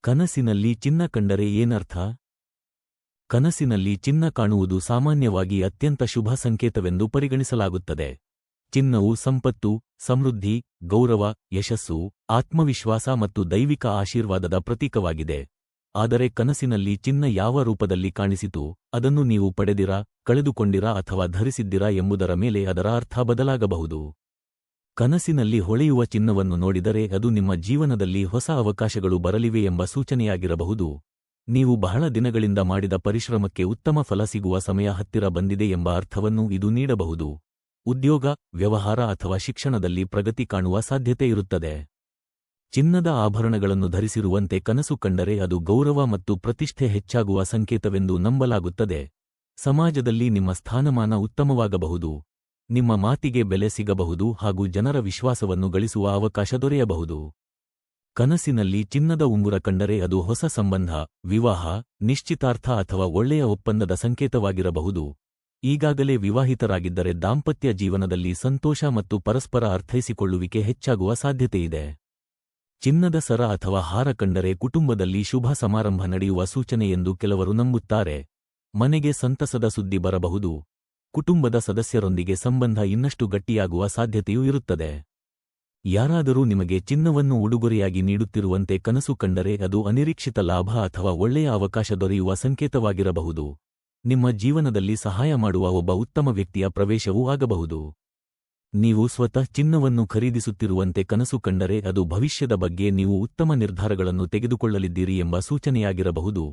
ಕನಸಿನಲ್ಲಿ ಚಿನ್ನ ಕಂಡರೆ ಏನರ್ಥ? ಕನಸಿನಲ್ಲಿ ಚಿನ್ನ ಕಾಣುವುದು ಸಾಮಾನ್ಯವಾಗಿ ಅತ್ಯಂತ ಶುಭ ಸಂಕೇತವೆಂದು ಪರಿಗಣಿಸಲಾಗುತ್ತದೆ. ಚಿನ್ನವು ಸಂಪತ್ತು, ಸಮೃದ್ಧಿ, ಗೌರವ, ಯಶಸ್ಸು, ಆತ್ಮವಿಶ್ವಾಸ ಮತ್ತು ದೈವಿಕ ಆಶೀರ್ವಾದದ ಪ್ರತೀಕವಾಗಿದೆ. ಆದರೆ ಕನಸಿನಲ್ಲಿ ಚಿನ್ನ ಯಾವ ರೂಪದಲ್ಲಿ ಕಾಣಿಸಿತು, ಅದನ್ನು ನೀವು ಪಡೆದಿರಾ, ಕಳೆದುಕೊಂಡಿರಾ ಅಥವಾ ಧರಿಸಿದ್ದಿರಾ ಎಂಬುದರ ಮೇಲೆ ಅದರ ಅರ್ಥ ಬದಲಾಗಬಹುದು. ಕನಸಿನಲ್ಲಿ ಹೊಳೆಯುವ ಚಿನ್ನವನ್ನು ನೋಡಿದರೆ ಅದು ನಿಮ್ಮ ಜೀವನದಲ್ಲಿ ಹೊಸ ಅವಕಾಶಗಳು ಬರಲಿವೆ ಎಂಬ ಸೂಚನೆಯಾಗಿರಬಹುದು. ನೀವು ಬಹಳ ದಿನಗಳಿಂದ ಮಾಡಿದ ಪರಿಶ್ರಮಕ್ಕೆ ಉತ್ತಮ ಫಲ ಸಿಗುವ ಸಮಯ ಹತ್ತಿರ ಬಂದಿದೆ ಎಂಬ ಅರ್ಥವನ್ನು ಇದು ನೀಡಬಹುದು. ಉದ್ಯೋಗ, ವ್ಯವಹಾರ ಅಥವಾ ಶಿಕ್ಷಣದಲ್ಲಿ ಪ್ರಗತಿ ಕಾಣುವ ಸಾಧ್ಯತೆ ಇರುತ್ತದೆ. ಚಿನ್ನದ ಆಭರಣಗಳನ್ನು ಧರಿಸಿರುವಂತೆ ಕನಸು ಕಂಡರೆ ಅದು ಗೌರವ ಮತ್ತು ಪ್ರತಿಷ್ಠೆ ಹೆಚ್ಚಾಗುವ ಸಂಕೇತವೆಂದು ನಂಬಲಾಗುತ್ತದೆ. ಸಮಾಜದಲ್ಲಿ ನಿಮ್ಮ ಸ್ಥಾನಮಾನ ಉತ್ತಮವಾಗಬಹುದು, ನಿಮ್ಮ ಮಾತಿಗೆ ಬೆಲೆ ಸಿಗಬಹುದು ಹಾಗೂ ಜನರ ವಿಶ್ವಾಸವನ್ನು ಗಳಿಸುವ ಅವಕಾಶ ದೊರೆಯಬಹುದು. ಕನಸಿನಲ್ಲಿ ಚಿನ್ನದ ಉಂಗುರ ಕಂಡರೆ ಅದು ಹೊಸ ಸಂಬಂಧ, ವಿವಾಹ, ನಿಶ್ಚಿತಾರ್ಥ ಅಥವಾ ಒಳ್ಳೆಯ ಒಪ್ಪಂದದ ಸಂಕೇತವಾಗಿರಬಹುದು. ಈಗಾಗಲೇ ವಿವಾಹಿತರಾಗಿದ್ದರೆ ದಾಂಪತ್ಯ ಜೀವನದಲ್ಲಿ ಸಂತೋಷ ಮತ್ತು ಪರಸ್ಪರ ಅರ್ಥೈಸಿಕೊಳ್ಳುವಿಕೆ ಹೆಚ್ಚಾಗುವ ಸಾಧ್ಯತೆಯಿದೆ. ಚಿನ್ನದ ಸರ ಅಥವಾ ಹಾರ ಕಂಡರೆ ಕುಟುಂಬದಲ್ಲಿ ಶುಭ ಸಮಾರಂಭ ನಡೆಯುವ ಸೂಚನೆ ಎಂದು ಕೆಲವರು ನಂಬುತ್ತಾರೆ. ಮನೆಗೆ ಸಂತಸದ ಸುದ್ದಿ ಬರಬಹುದು. ಕುಟುಂಬದ ಸದಸ್ಯರೊಂದಿಗೆ ಸಂಬಂಧ ಇನ್ನಷ್ಟು ಗಟ್ಟಿಯಾಗುವ ಸಾಧ್ಯತೆಯೂ ಇರುತ್ತದೆ. ಯಾರಾದರೂ ನಿಮಗೆ ಚಿನ್ನವನ್ನು ಉಡುಗೊರೆಯಾಗಿ ನೀಡುತ್ತಿರುವಂತೆ ಕನಸು ಕಂಡರೆ ಅದು ಅನಿರೀಕ್ಷಿತ ಲಾಭ ಅಥವಾ ಒಳ್ಳೆಯ ಅವಕಾಶ ದೊರೆಯುವ ಸಂಕೇತವಾಗಿರಬಹುದು. ನಿಮ್ಮ ಜೀವನದಲ್ಲಿ ಸಹಾಯ ಮಾಡುವ ಒಬ್ಬ ಉತ್ತಮ ವ್ಯಕ್ತಿಯ ಪ್ರವೇಶವೂ ಆಗಬಹುದು. ನೀವು ಸ್ವತಃ ಚಿನ್ನವನ್ನು ಖರೀದಿಸುತ್ತಿರುವಂತೆ ಕನಸು ಕಂಡರೆ ಅದು ಭವಿಷ್ಯದ ಬಗ್ಗೆ ನೀವು ಉತ್ತಮ ನಿರ್ಧಾರಗಳನ್ನು ತೆಗೆದುಕೊಳ್ಳಲಿದ್ದೀರಿ ಎಂಬ ಸೂಚನೆಯಾಗಿರಬಹುದು.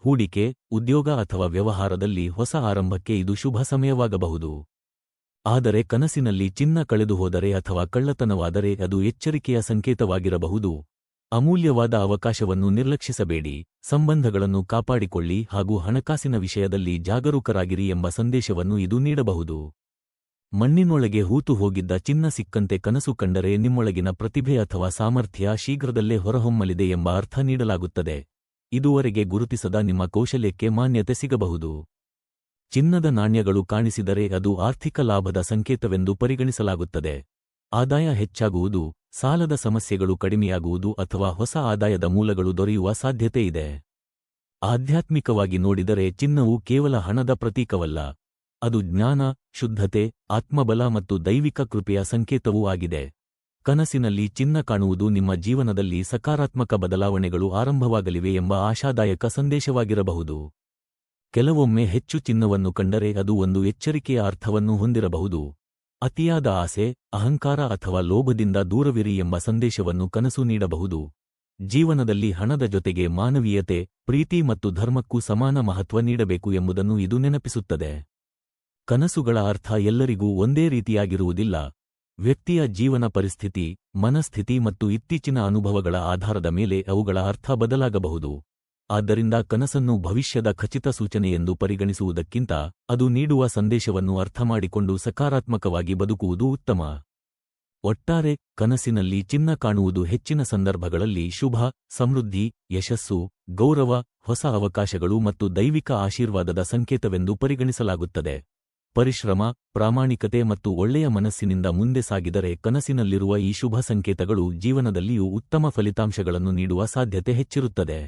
ಹೂಡಿಕೆ, ಉದ್ಯೋಗ ಅಥವಾ ವ್ಯವಹಾರದಲ್ಲಿ ಹೊಸ ಆರಂಭಕ್ಕೆ ಇದು ಶುಭ ಸಮಯವಾಗಬಹುದು. ಆದರೆ ಕನಸಿನಲ್ಲಿ ಚಿನ್ನ ಕಳೆದುಹೋದರೆ ಅಥವಾ ಕಳ್ಳತನವಾದರೆ ಅದು ಎಚ್ಚರಿಕೆಯ ಸಂಕೇತವಾಗಿರಬಹುದು. ಅಮೂಲ್ಯವಾದ ಅವಕಾಶವನ್ನು ನಿರ್ಲಕ್ಷಿಸಬೇಡಿ, ಸಂಬಂಧಗಳನ್ನು ಕಾಪಾಡಿಕೊಳ್ಳಿ ಹಾಗೂ ಹಣಕಾಸಿನ ವಿಷಯದಲ್ಲಿ ಜಾಗರೂಕರಾಗಿರಿ ಎಂಬ ಸಂದೇಶವನ್ನು ಇದು ನೀಡಬಹುದು. ಮಣ್ಣಿನೊಳಗೆ ಹೂತು ಹೋಗಿದ್ದ ಚಿನ್ನ ಸಿಕ್ಕಂತೆ ಕನಸು ಕಂಡರೆ ನಿಮ್ಮೊಳಗಿನ ಪ್ರತಿಭೆ ಅಥವಾ ಸಾಮರ್ಥ್ಯ ಶೀಘ್ರದಲ್ಲೇ ಹೊರಹೊಮ್ಮಲಿದೆ ಎಂಬ ಅರ್ಥ ನೀಡಲಾಗುತ್ತದೆ. ಇದುವರೆಗೆ ಗುರುತಿಸದ ನಿಮ್ಮ ಕೌಶಲ್ಯಕ್ಕೆ ಮಾನ್ಯತೆ ಸಿಗಬಹುದು. ಚಿನ್ನದ ನಾಣ್ಯಗಳು ಕಾಣಿಸಿದರೆ ಅದು ಆರ್ಥಿಕ ಲಾಭದ ಸಂಕೇತವೆಂದು ಪರಿಗಣಿಸಲಾಗುತ್ತದೆ. ಆದಾಯ ಹೆಚ್ಚಾಗುವುದು, ಸಾಲದ ಸಮಸ್ಯೆಗಳು ಕಡಿಮೆಯಾಗುವುದು ಅಥವಾ ಹೊಸ ಆದಾಯದ ಮೂಲಗಳು ದೊರೆಯುವ ಸಾಧ್ಯತೆಯಿದೆ. ಆಧ್ಯಾತ್ಮಿಕವಾಗಿ ನೋಡಿದರೆ ಚಿನ್ನವು ಕೇವಲ ಹಣದ ಪ್ರತೀಕವಲ್ಲ. ಅದು ಜ್ಞಾನ, ಶುದ್ಧತೆ, ಆತ್ಮಬಲ ಮತ್ತು ದೈವಿಕ ಕೃಪೆಯ ಸಂಕೇತವೂ ಆಗಿದೆ. ಕನಸಿನಲ್ಲಿ ಚಿನ್ನ ಕಾಣುವುದು ನಿಮ್ಮ ಜೀವನದಲ್ಲಿ ಸಕಾರಾತ್ಮಕ ಬದಲಾವಣೆಗಳು ಆರಂಭವಾಗಲಿವೆ ಎಂಬ ಆಶಾದಾಯಕ ಸಂದೇಶವಾಗಿರಬಹುದು. ಕೆಲವೊಮ್ಮೆ ಹೆಚ್ಚು ಚಿನ್ನವನ್ನು ಕಂಡರೆ ಅದು ಒಂದು ಎಚ್ಚರಿಕೆಯ ಅರ್ಥವನ್ನು ಹೊಂದಿರಬಹುದು. ಅತಿಯಾದ ಆಸೆ, ಅಹಂಕಾರ ಅಥವಾ ಲೋಭದಿಂದ ದೂರವಿರಿ ಎಂಬ ಸಂದೇಶವನ್ನು ಕನಸು ನೀಡಬಹುದು. ಜೀವನದಲ್ಲಿ ಹಣದ ಜೊತೆಗೆ ಮಾನವೀಯತೆ, ಪ್ರೀತಿ ಮತ್ತು ಧರ್ಮಕ್ಕೂ ಸಮಾನ ಮಹತ್ವ ನೀಡಬೇಕು ಎಂಬುದನ್ನು ಇದು ನೆನಪಿಸುತ್ತದೆ. ಕನಸುಗಳ ಅರ್ಥ ಎಲ್ಲರಿಗೂ ಒಂದೇ ರೀತಿಯಾಗಿರುವುದಿಲ್ಲ. ವ್ಯಕ್ತಿಯ ಜೀವನ ಪರಿಸ್ಥಿತಿ, ಮನಸ್ಥಿತಿ ಮತ್ತು ಇತ್ತೀಚಿನ ಅನುಭವಗಳ ಆಧಾರದ ಮೇಲೆ ಅವುಗಳ ಅರ್ಥ ಬದಲಾಗಬಹುದು. ಆದ್ದರಿಂದ ಕನಸನ್ನು ಭವಿಷ್ಯದ ಖಚಿತ ಸೂಚನೆಯೆಂದು ಪರಿಗಣಿಸುವುದಕ್ಕಿಂತ ಅದು ನೀಡುವ ಸಂದೇಶವನ್ನು ಅರ್ಥಮಾಡಿಕೊಂಡು ಸಕಾರಾತ್ಮಕವಾಗಿ ಬದುಕುವುದು ಉತ್ತಮ. ಒಟ್ಟಾರೆ, ಕನಸಿನಲ್ಲಿ ಚಿನ್ನ ಕಾಣುವುದು ಹೆಚ್ಚಿನ ಸಂದರ್ಭಗಳಲ್ಲಿ ಶುಭ, ಸಮೃದ್ಧಿ, ಯಶಸ್ಸು, ಗೌರವ, ಹೊಸ ಅವಕಾಶಗಳು ಮತ್ತು ದೈವಿಕ ಆಶೀರ್ವಾದದ ಸಂಕೇತವೆಂದು ಪರಿಗಣಿಸಲಾಗುತ್ತದೆ. ಪರಿಶ್ರಮ, ಪ್ರಾಮಾಣಿಕತೆ ಮತ್ತು ಒಳ್ಳೆಯ ಮನಸ್ಸಿನಿಂದ ಮುಂದೆ ಸಾಗಿದರೆ ಕನಸಿನಲ್ಲಿರುವ ಈ ಶುಭ ಸಂಕೇತಗಳು ಜೀವನದಲ್ಲಿಯೂ ಉತ್ತಮ ಫಲಿತಾಂಶಗಳನ್ನು ನೀಡುವ ಸಾಧ್ಯತೆ ಹೆಚ್ಚಿರುತ್ತದೆ.